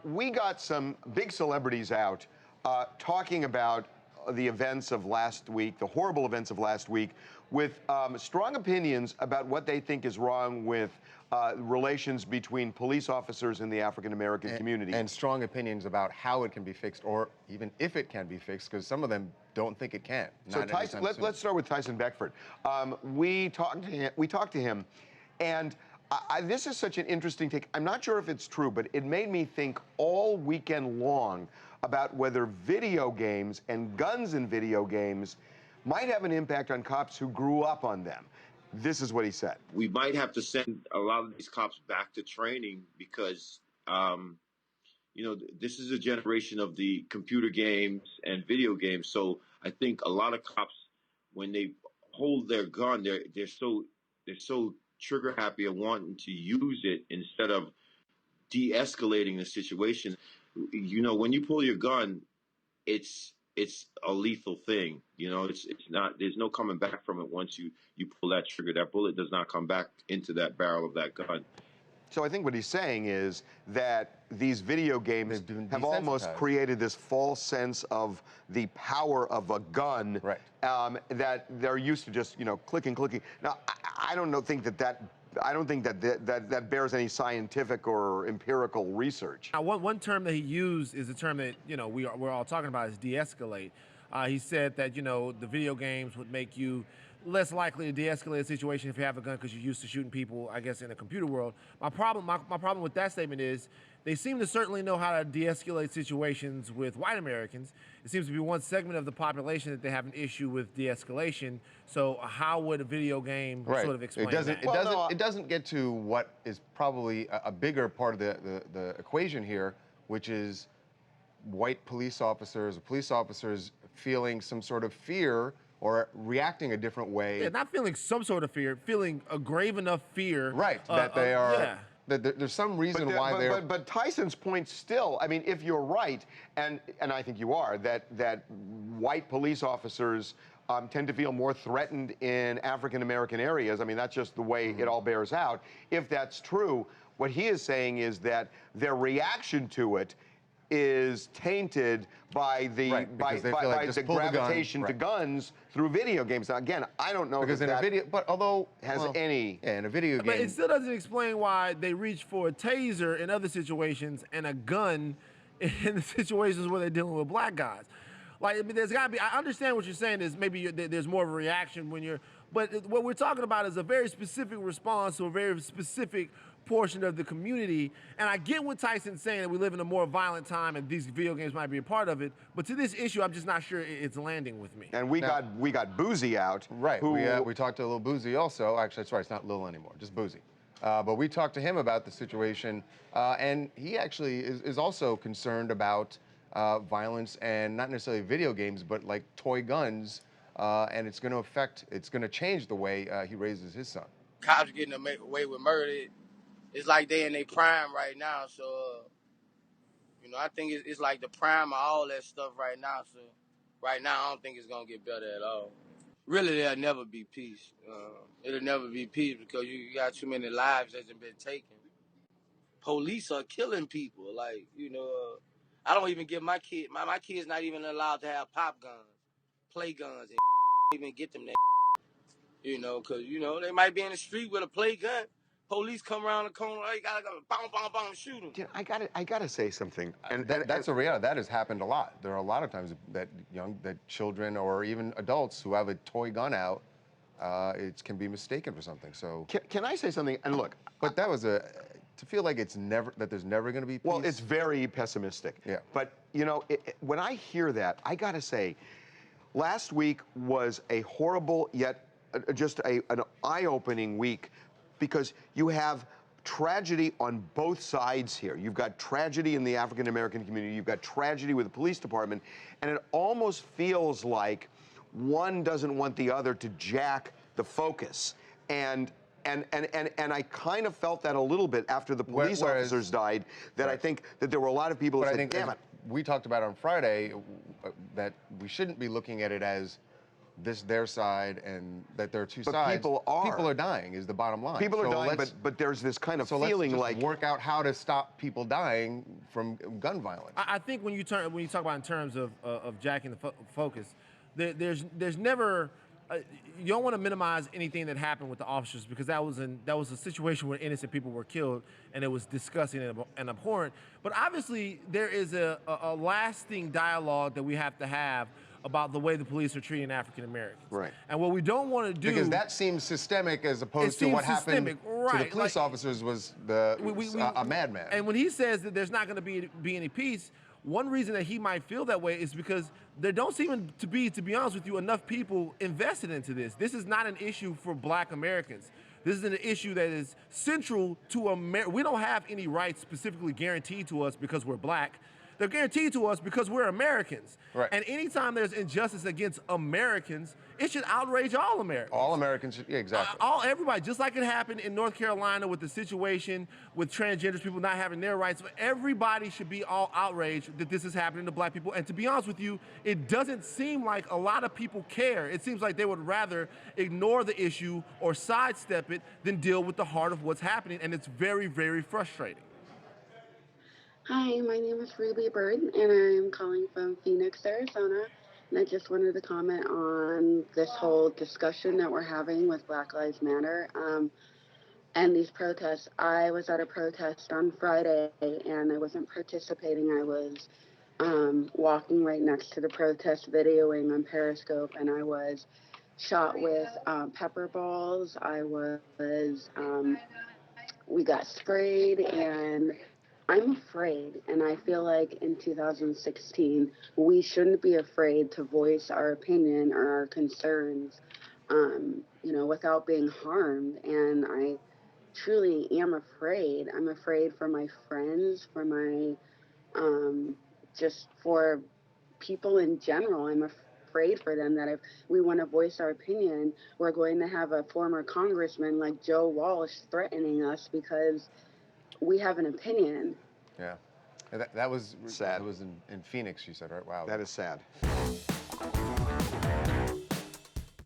We got some big celebrities out talking about the events of last week, the horrible events of last week, with strong opinions about what they think is wrong with relations between police officers and the African-American community. And strong opinions about how it can be fixed, or even if it can be fixed, because some of them don't think it can. So Tyson, let's start with Tyson Beckford. We talked to him, and this is such an interesting take. I'm not sure if it's true, but it made me think all weekend long about whether video games and guns in video games might have an impact on cops who grew up on them. This is what he said. We might have to send a lot of these cops back to training because, you know, this is a generation of the computer games and video games. So I think a lot of cops, when they hold their gun, they're so trigger happy and wanting to use it instead of de-escalating the situation. You know, when you pull your gun, it's a lethal thing. You know, it's not, there's no coming back from it once you pull that trigger. That bullet does not come back into that barrel of that gun. So I think what he's saying is that these video games have almost created this false sense of the power of a gun, right, that they're used to just, you know, clicking. Now, I don't think that bears any scientific or empirical research. Now, one term that he used is a term that, you know, we're all talking about is de-escalate. He said that, you know, the video games would make you less likely to de-escalate a situation if you have a gun because you're used to shooting people, I guess, in the computer world. My problem with that statement is they seem to certainly know how to de-escalate situations with white Americans. It seems to be one segment of the population that they have an issue with de-escalation. So how would a video game sort of explain that? It doesn't get to what is probably a bigger part of the equation here, which is white police officers feeling some sort of fear or reacting a different way. Yeah, not feeling some sort of fear, feeling a grave enough fear. Right, that they are, that there's some reason why they're... But Tyson's point still, I mean, if you're right, and I think you are, that white police officers tend to feel more threatened in African-American areas, I mean, that's just the way it all bears out. If that's true, what he is saying is that their reaction to it is tainted by the gravitation to guns through video games. Now, again, I don't know because in a video, but although has any in a video game, but it still doesn't explain why they reach for a taser in other situations and a gun in the situations where they're dealing with black guys. Like, I mean, there's got to be. I understand what you're saying is maybe there's more of a reaction when you're, but what we're talking about is a very specific response to a very specific portion of the community. And I get what Tyson's saying, that we live in a more violent time and these video games might be a part of it. But to this issue, I'm just not sure it's landing with me. And we got Boosie out. Right. We talked to Lil Boosie also. Actually, that's right. It's not Lil anymore, just Boosie. But we talked to him about the situation, and he actually is also concerned about violence and not necessarily video games, but like toy guns, and it's going to change the way he raises his son. Cops getting away with murder. It's like they in their prime right now, so you know, I think it's like the prime of all that stuff right now. So right now, I don't think it's gonna get better at all. Really, there'll never be peace. It'll never be peace because you got too many lives that's been taken. Police are killing people. Like, you know, I don't even give my kid. My kid's not even allowed to have pop guns, play guns, and even get them that. You know, because you know they might be in the street with a play gun. Police come around the corner, you gotta go, boom, shoot them. Yeah, I gotta say something, and that's a reality. That has happened a lot. There are a lot of times that children or even adults who have a toy gun out, it can be mistaken for something. So can I say something? And look, but that was to feel like there's never going to be peace. Well, it's very pessimistic. Yeah. But you know, when I hear that, I gotta say, last week was a horrible yet just an eye-opening week. Because you have tragedy on both sides here. You've got tragedy in the African-American community, you've got tragedy with the police department, and it almost feels like one doesn't want the other to jack the focus. And I kind of felt that a little bit after the police officers died, that I think that there were a lot of people who said, damn it. We talked about on Friday that we shouldn't be looking at it as their side and that there are two But sides. people are dying is the bottom line. People are So dying, but there's this kind of feeling let's like just work out how to stop people dying from gun violence. I think when you talk about in terms of jacking the focus, there's never you don't want to minimize anything that happened with the officers because that was a situation where innocent people were killed and it was disgusting and abhorrent. But obviously there is a lasting dialogue that we have to have about the way the police are treating African Americans. Right. And what we don't want to do, because that seems systemic as opposed to what happened to the police officers was a madman. And when he says that there's not going to be any peace, one reason that he might feel that way is because there don't seem to be honest with you, enough people invested into this. This is not an issue for Black Americans. This is an issue that is central to America. We don't have any rights specifically guaranteed to us because we're Black. They're guaranteed to us because we're Americans. Right. And anytime there's injustice against Americans, it should outrage all Americans. All Americans should, yeah, exactly. Everybody, just like it happened in North Carolina with the situation with transgenders, people not having their rights. Everybody should be all outraged that this is happening to Black people. And to be honest with you, it doesn't seem like a lot of people care. It seems like they would rather ignore the issue or sidestep it than deal with the heart of what's happening. And it's very, very frustrating. Hi, my name is Ruby Bird, and I'm calling from Phoenix, Arizona. And I just wanted to comment on this whole discussion that we're having with Black Lives Matter and these protests. I was at a protest on Friday, and I wasn't participating. I was walking right next to the protest, videoing on Periscope, and I was shot with pepper balls. We got sprayed, and I'm afraid, and I feel like in 2016, we shouldn't be afraid to voice our opinion or our concerns, without being harmed. And I truly am afraid. I'm afraid for my friends, for my, just for people in general. I'm afraid for them that if we want to voice our opinion, we're going to have a former congressman like Joe Walsh threatening us because we have an opinion. Yeah. That was sad. It was in Phoenix, you said, right? Wow. That is sad.